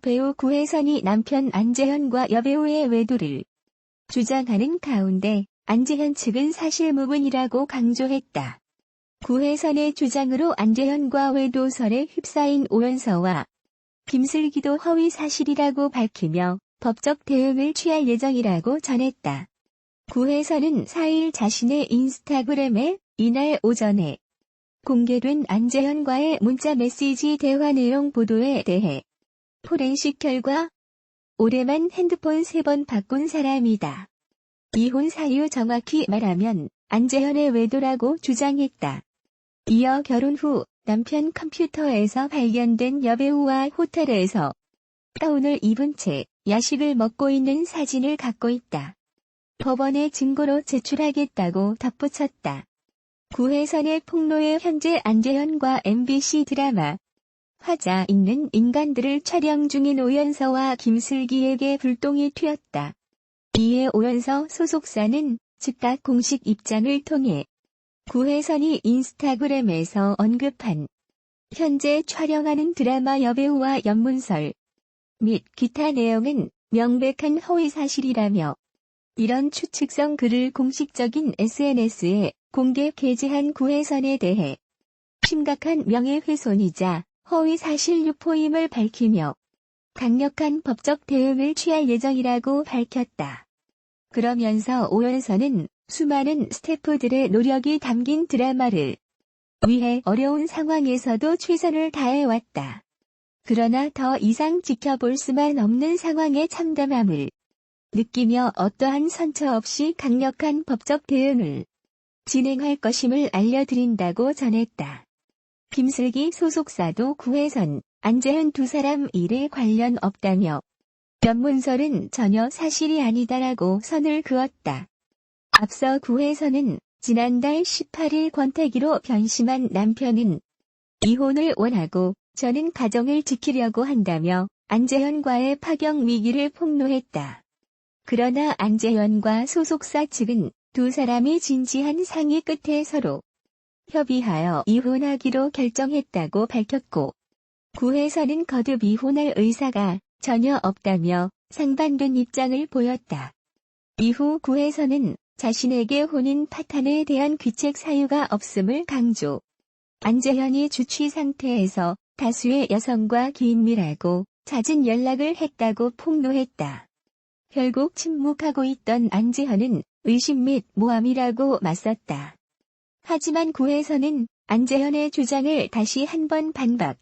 배우 구혜선이 남편 안재현과 여배우의 외도를 주장하는 가운데 안재현 측은 사실무근이라고 강조했다. 구혜선의 주장으로 안재현과 외도설에 휩싸인 오연서와 김슬기도 허위 사실이라고 밝히며 법적 대응을 취할 예정이라고 전했다. 구혜선은 4일 자신의 인스타그램에 이날 오전에 공개된 안재현과의 문자 메시지 대화 내용 보도에 대해 포렌식 결과 올해만 핸드폰 3번 바꾼 사람이다. 이혼 사유 정확히 말하면 안재현의 외도라고 주장했다. 이어 결혼 후 남편 컴퓨터에서 발견된 여배우와 호텔에서 가운을 입은 채 야식을 먹고 있는 사진을 갖고 있다. 법원에 증거로 제출하겠다고 덧붙였다. 구혜선의 폭로에 현재 안재현과 MBC 드라마 화자 있는 인간들을 촬영 중인 오연서와 김슬기에게 불똥이 튀었다. 이에 오연서 소속사는 즉각 공식 입장을 통해 구혜선이 인스타그램에서 언급한 현재 촬영하는 드라마 여배우와 연문설 및 기타 내용은 명백한 허위사실이라며 이런 추측성 글을 공식적인 SNS에 공개 게재한 구혜선에 대해 심각한 명예훼손이자 허위사실 유포임을 밝히며 강력한 법적 대응을 취할 예정이라고 밝혔다. 그러면서 오연서는 수많은 스태프들의 노력이 담긴 드라마를 위해 어려운 상황에서도 최선을 다해왔다. 그러나 더 이상 지켜볼 수만 없는 상황에 참담함을 느끼며 어떠한 선처 없이 강력한 법적 대응을 진행할 것임을 알려드린다고 전했다. 김슬기 소속사도 구혜선, 안재현 두 사람 일에 관련 없다며 연문설은 전혀 사실이 아니다라고 선을 그었다. 앞서 구혜선은 지난달 18일 권태기로 변심한 남편은 이혼을 원하고 저는 가정을 지키려고 한다며 안재현과의 파경 위기를 폭로했다. 그러나 안재현과 소속사 측은 두 사람이 진지한 상의 끝에 서로 협의하여 이혼하기로 결정했다고 밝혔고 구혜선은 거듭 이혼할 의사가 전혀 없다며 상반된 입장을 보였다. 이후 구혜선은 자신에게 혼인 파탄에 대한 귀책 사유가 없음을 강조. 안재현이 주취 상태에서 다수의 여성과 긴밀하고 잦은 연락을 했다고 폭로했다. 결국 침묵하고 있던 안재현은 의심 및 모함이라고 맞섰다. 하지만 구혜선은 안재현의 주장을 다시 한번 반박.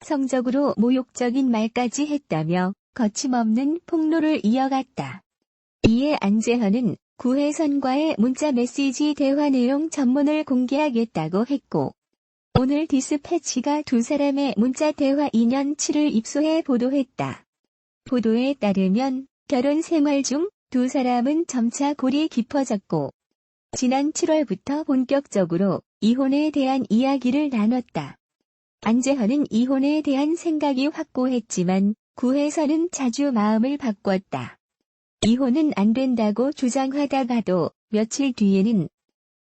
성적으로 모욕적인 말까지 했다며 거침없는 폭로를 이어갔다. 이에 안재현은 구혜선과의 문자 메시지 대화 내용 전문을 공개하겠다고 했고 오늘 디스패치가 두 사람의 문자 대화 2년 7을 입수해 보도했다. 보도에 따르면 결혼 생활 중 두 사람은 점차 골이 깊어졌고 지난 7월부터 본격적으로 이혼에 대한 이야기를 나눴다. 안재현은 이혼에 대한 생각이 확고했지만 구혜선은 자주 마음을 바꿨다. 이혼은 안 된다고 주장하다가도 며칠 뒤에는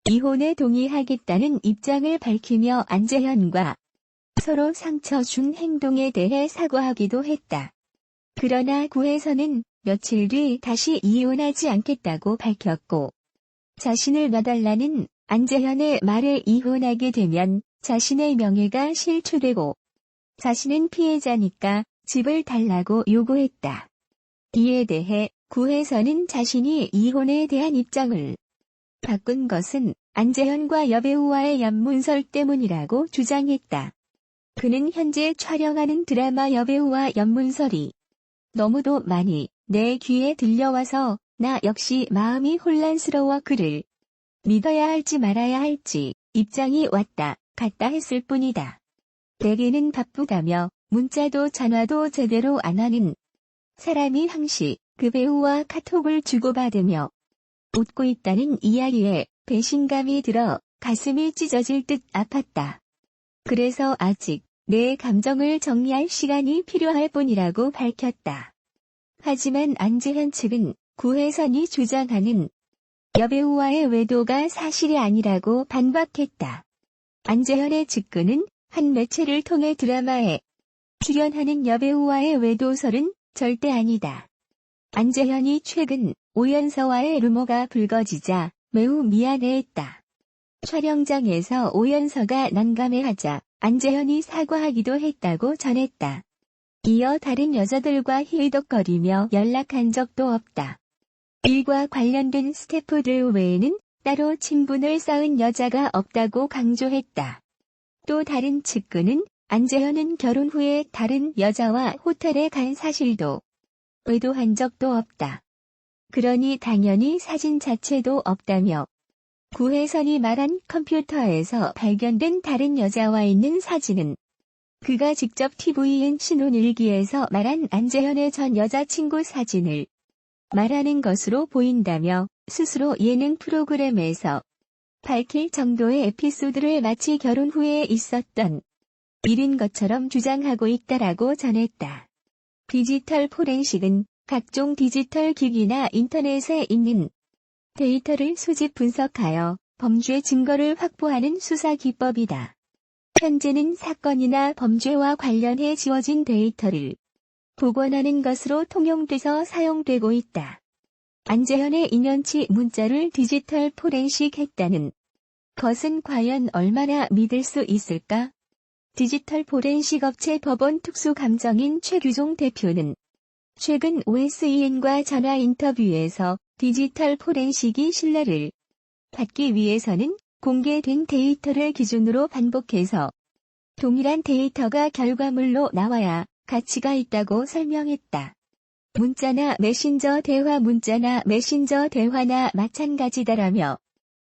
이혼에 동의하겠다는 입장을 밝히며 안재현과 서로 상처 준 행동에 대해 사과하기도 했다. 그러나 구혜선은 며칠 뒤 다시 이혼하지 않겠다고 밝혔고 자신을 놔달라는 안재현의 말에 이혼하게 되면 자신의 명예가 실추되고 자신은 피해자니까 집을 달라고 요구했다. 이에 대해 구혜선은 자신이 이혼에 대한 입장을 바꾼 것은 안재현과 여배우와의 연문설 때문이라고 주장했다. 그는 현재 촬영하는 드라마 여배우와 연문설이 너무도 많이 내 귀에 들려와서 나 역시 마음이 혼란스러워 그를 믿어야 할지 말아야 할지 입장이 왔다 갔다 했을 뿐이다. 내게는 바쁘다며 문자도 전화도 제대로 안 하는 사람이 항시 그 배우와 카톡을 주고받으며 웃고 있다는 이야기에 배신감이 들어 가슴이 찢어질 듯 아팠다. 그래서 아직 내 감정을 정리할 시간이 필요할 뿐이라고 밝혔다. 하지만 안재현 측은 구혜선이 주장하는 여배우와의 외도가 사실이 아니라고 반박했다. 안재현의 측근은 한 매체를 통해 드라마에 출연하는 여배우와의 외도설은 절대 아니다. 안재현이 최근 오연서와의 루머가 불거지자 매우 미안해했다. 촬영장에서 오연서가 난감해하자 안재현이 사과하기도 했다고 전했다. 이어 다른 여자들과 히히덕거리며 연락한 적도 없다. 일과 관련된 스태프들 외에는 따로 친분을 쌓은 여자가 없다고 강조했다. 또 다른 측근은 안재현은 결혼 후에 다른 여자와 호텔에 간 사실도 외도한 적도 없다. 그러니 당연히 사진 자체도 없다며 구혜선이 말한 컴퓨터에서 발견된 다른 여자와 있는 사진은 그가 직접 TVN 신혼일기에서 말한 안재현의 전 여자친구 사진을 말하는 것으로 보인다며 스스로 예능 프로그램에서 밝힐 정도의 에피소드를 마치 결혼 후에 있었던 일인 것처럼 주장하고 있다라고 전했다. 디지털 포렌식은 각종 디지털 기기나 인터넷에 있는 데이터를 수집 분석하여 범죄 증거를 확보하는 수사 기법이다. 현재는 사건이나 범죄와 관련해 지워진 데이터를 복원하는 것으로 통용돼서 사용되고 있다. 안재현의 2년치 문자를 디지털 포렌식했다는 것은 과연 얼마나 믿을 수 있을까? 디지털 포렌식 업체 법원 특수감정인 최규종 대표는 최근 OSEN과 전화 인터뷰에서 디지털 포렌식이 신뢰를 받기 위해서는 공개된 데이터를 기준으로 반복해서 동일한 데이터가 결과물로 나와야 가치가 있다고 설명했다. 문자나 메신저 대화 문자나 메신저 대화나 마찬가지다라며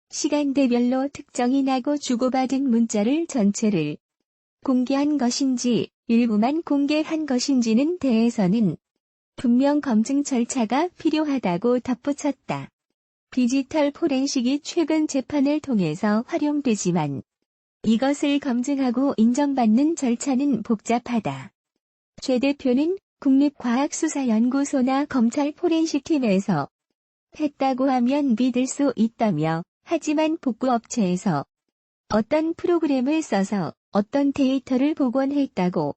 시간대별로 특정이 나고 주고받은 문자를 전체를 공개한 것인지 일부만 공개한 것인지는 대해서는 분명 검증 절차가 필요하다고 덧붙였다. 디지털 포렌식이 최근 재판을 통해서 활용되지만 이것을 검증하고 인정받는 절차는 복잡하다. 최 대표는 국립과학수사연구소나 검찰 포렌식팀에서 했다고 하면 믿을 수 있다며 하지만 복구업체에서 어떤 프로그램을 써서 어떤 데이터를 복원했다고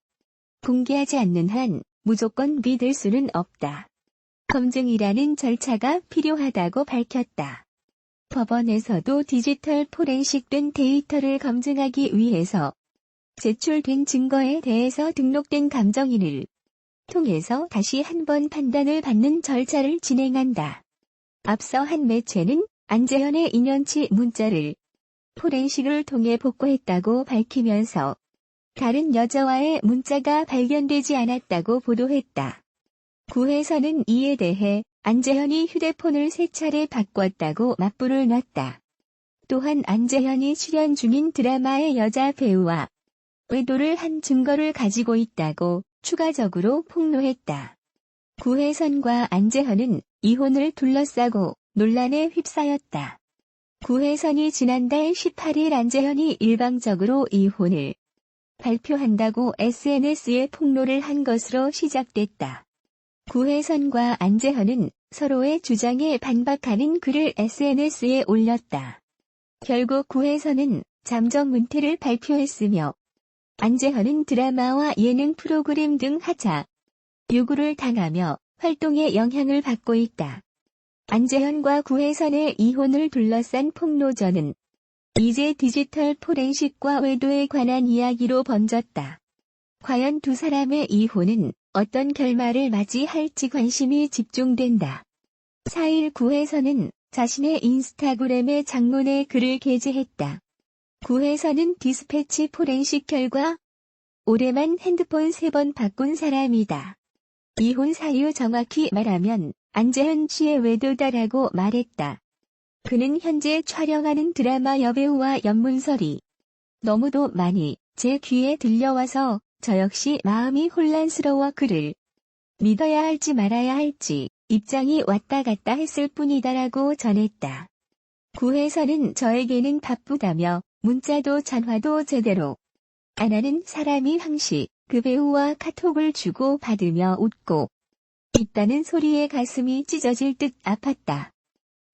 공개하지 않는 한 무조건 믿을 수는 없다. 검증이라는 절차가 필요하다고 밝혔다. 법원에서도 디지털 포렌식된 데이터를 검증하기 위해서 제출된 증거에 대해서 등록된 감정인을 통해서 다시 한번 판단을 받는 절차를 진행한다. 앞서 한 매체는 안재현의 2년치 문자를 포렌식을 통해 복구했다고 밝히면서 다른 여자와의 문자가 발견되지 않았다고 보도했다. 구혜선은 이에 대해 안재현이 휴대폰을 3차례 바꿨다고 맞불을 놨다. 또한 안재현이 출연 중인 드라마의 여자 배우와 외도를 한 증거를 가지고 있다고 추가적으로 폭로했다. 구혜선과 안재현은 이혼을 둘러싸고 논란에 휩싸였다. 구혜선이 지난달 18일 안재현이 일방적으로 이혼을 발표한다고 SNS에 폭로를 한 것으로 시작됐다. 구혜선과 안재현은 서로의 주장에 반박하는 글을 SNS에 올렸다. 결국 구혜선은 잠정 은퇴를 발표했으며 안재현은 드라마와 예능 프로그램 등 하차 요구를 당하며 활동에 영향을 받고 있다. 안재현과 구혜선의 이혼을 둘러싼 폭로전은 이제 디지털 포렌식과 외도에 관한 이야기로 번졌다. 과연 두 사람의 이혼은 어떤 결말을 맞이할지 관심이 집중된다. 4일 구혜선은 자신의 인스타그램에 장문의 글을 게재했다. 구혜선은 디스패치 포렌식 결과 올해만 핸드폰 3번 바꾼 사람이다. 이혼 사유 정확히 말하면 안재현 씨의 외도다라고 말했다. 그는 현재 촬영하는 드라마 여배우와 연문설이 너무도 많이 제 귀에 들려와서 저 역시 마음이 혼란스러워 그를 믿어야 할지 말아야 할지 입장이 왔다 갔다 했을 뿐이다라고 전했다. 구혜선은 저에게는 바쁘다며 문자도 전화도 제대로 안 하는 사람이 항시 그 배우와 카톡을 주고 받으며 웃고 있다는 소리에 가슴이 찢어질 듯 아팠다.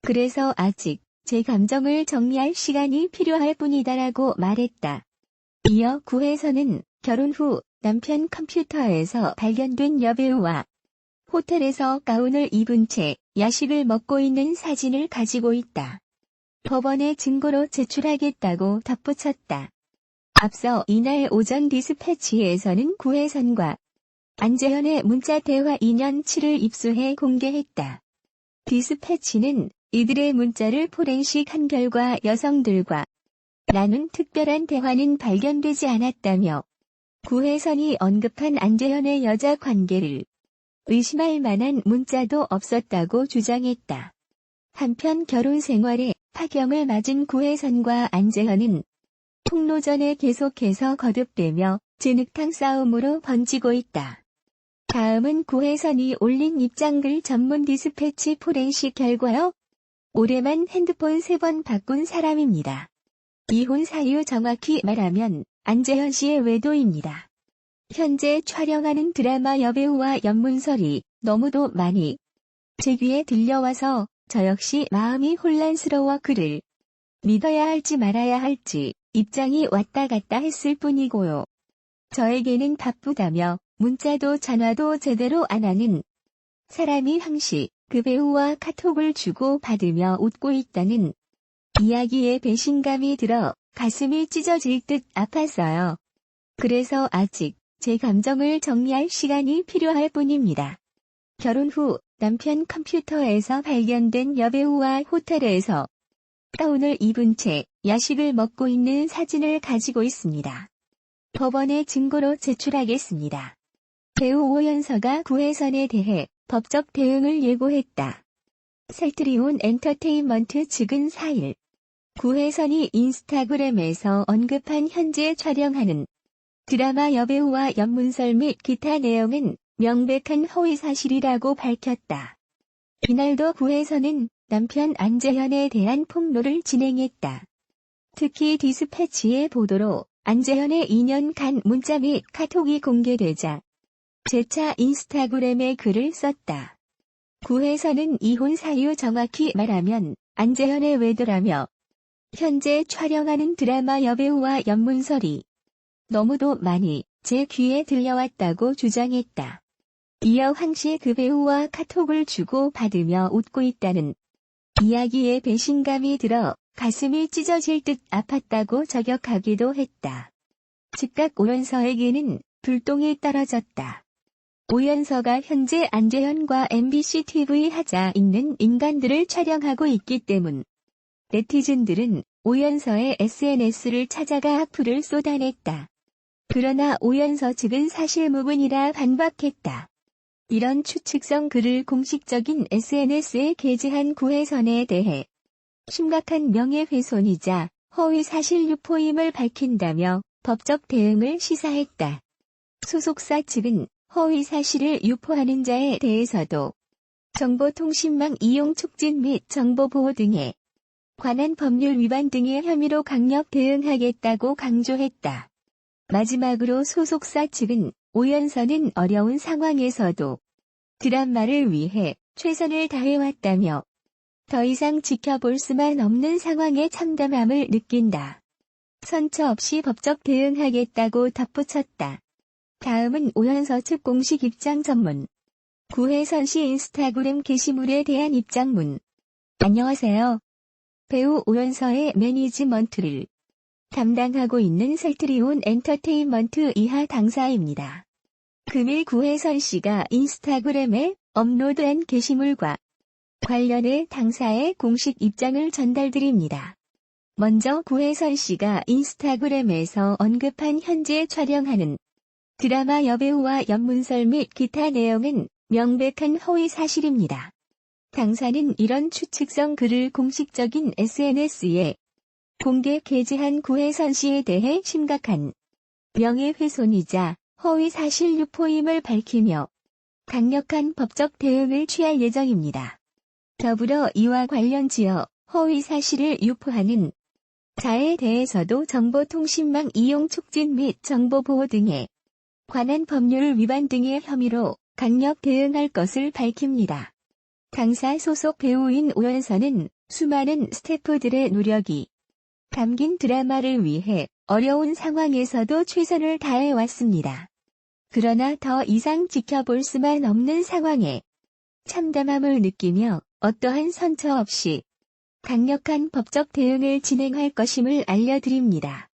그래서 아직 제 감정을 정리할 시간이 필요할 뿐이다라고 말했다. 이어 구혜선은 결혼 후 남편 컴퓨터에서 발견된 여배우와 호텔에서 가운을 입은 채 야식을 먹고 있는 사진을 가지고 있다. 법원에 증거로 제출하겠다고 덧붙였다. 앞서 이날 오전 디스패치에서는 구혜선과 안재현의 문자 대화 2년치를 입수해 공개했다. 디스패치는 이들의 문자를 포렌식한 결과 여성들과 나눈 특별한 대화는 발견되지 않았다며 구혜선이 언급한 안재현의 여자 관계를 의심할 만한 문자도 없었다고 주장했다. 한편 결혼 생활에 파경을 맞은 구혜선과 안재현은 폭로전에 계속해서 거듭되며 진흙탕 싸움으로 번지고 있다. 다음은 구혜선이 올린 입장글 전문 디스패치 포렌식 결과요. 올해만 핸드폰 3번 바꾼 사람입니다. 이혼 사유 정확히 말하면 안재현 씨의 외도입니다. 현재 촬영하는 드라마 여배우와 연문설이 너무도 많이 제 귀에 들려와서 저 역시 마음이 혼란스러워 그를 믿어야 할지 말아야 할지 입장이 왔다 갔다 했을 뿐이고요. 저에게는 바쁘다며 문자도 전화도 제대로 안 하는 사람이 항시 그 배우와 카톡을 주고 받으며 웃고 있다는 이야기에 배신감이 들어 가슴이 찢어질 듯 아팠어요. 그래서 아직 제 감정을 정리할 시간이 필요할 뿐입니다. 결혼 후 남편 컴퓨터에서 발견된 여배우와 호텔에서 가운을 입은 채 야식을 먹고 있는 사진을 가지고 있습니다. 법원에 증거로 제출하겠습니다. 배우 오연서가 구혜선에 대해 법적 대응을 예고했다. 셀트리온 엔터테인먼트 측은 4일 구혜선이 인스타그램에서 언급한 현재 촬영하는 드라마 여배우와 연문설 및 기타 내용은 명백한 허위사실이라고 밝혔다. 이날도 구혜선은 남편 안재현에 대한 폭로를 진행했다. 특히 디스패치의 보도로 안재현의 2년간 문자 및 카톡이 공개되자 재차 인스타그램에 글을 썼다. 구혜선은 이혼 사유 정확히 말하면 안재현의 외도라며 현재 촬영하는 드라마 여배우와 연문설이 너무도 많이 제 귀에 들려왔다고 주장했다. 이어 항시 그 배우와 카톡을 주고 받으며 웃고 있다는 이야기에 배신감이 들어 가슴이 찢어질 듯 아팠다고 저격하기도 했다. 즉각 오연서에게는 불똥이 떨어졌다. 오연서가 현재 안재현과 MBC TV 하자 있는 인간들을 촬영하고 있기 때문 네티즌들은 오연서의 SNS를 찾아가 악플을 쏟아냈다. 그러나 오연서 측은 사실무근이라 반박했다. 이런 추측성 글을 공식적인 SNS에 게재한 구혜선에 대해 심각한 명예훼손이자 허위사실 유포임을 밝힌다며 법적 대응을 시사했다. 소속사 측은 허위사실을 유포하는 자에 대해서도 정보통신망 이용 촉진 및 정보보호 등에 관한 법률 위반 등의 혐의로 강력 대응하겠다고 강조했다. 마지막으로 소속사 측은 오연서는 어려운 상황에서도 드라마를 위해 최선을 다해왔다며 더 이상 지켜볼 수만 없는 상황에 참담함을 느낀다. 선처 없이 법적 대응하겠다고 덧붙였다. 다음은 오연서 측 공식 입장 전문. 구혜선 씨 인스타그램 게시물에 대한 입장문. 안녕하세요. 배우 오연서의 매니지먼트를 담당하고 있는 셀트리온 엔터테인먼트 이하 당사입니다. 금일 구혜선 씨가 인스타그램에 업로드한 게시물과 관련해 당사의 공식 입장을 전달드립니다. 먼저 구혜선 씨가 인스타그램에서 언급한 현재 촬영하는 드라마 여배우와 연문설 및 기타 내용은 명백한 허위 사실입니다. 당사는 이런 추측성 글을 공식적인 SNS에 공개 게재한 구혜선 씨에 대해 심각한 명예훼손이자 허위 사실 유포임을 밝히며 강력한 법적 대응을 취할 예정입니다. 더불어 이와 관련 지어 허위 사실을 유포하는 자에 대해서도 정보통신망 이용 촉진 및 정보보호 등에 관한 법률 위반 등의 혐의로 강력 대응할 것을 밝힙니다. 당사 소속 배우인 오연서는 수많은 스태프들의 노력이 담긴 드라마를 위해 어려운 상황에서도 최선을 다해왔습니다. 그러나 더 이상 지켜볼 수만 없는 상황에 참담함을 느끼며 어떠한 선처 없이 강력한 법적 대응을 진행할 것임을 알려드립니다.